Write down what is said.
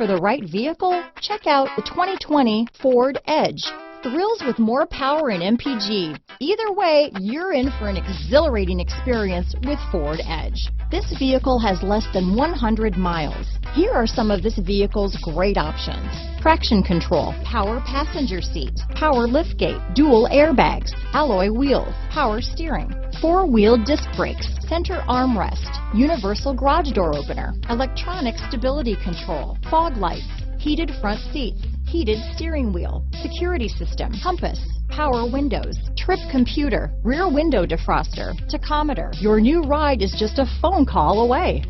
for the right vehicle? Check out the 2020 Ford Edge. Thrills with more power and MPG. Either way, you're in for an exhilarating experience with Ford Edge. This vehicle has less than 100 miles. Here are some of this vehicle's great options: traction control, power passenger seat, power liftgate, dual airbags, alloy wheels, power steering, four-wheel disc brakes, center armrest, universal garage door opener, electronic stability control, fog lights, heated front seats, heated steering wheel, security system, compass, power windows, trip computer, rear window defroster, tachometer. Your new ride is just a phone call away.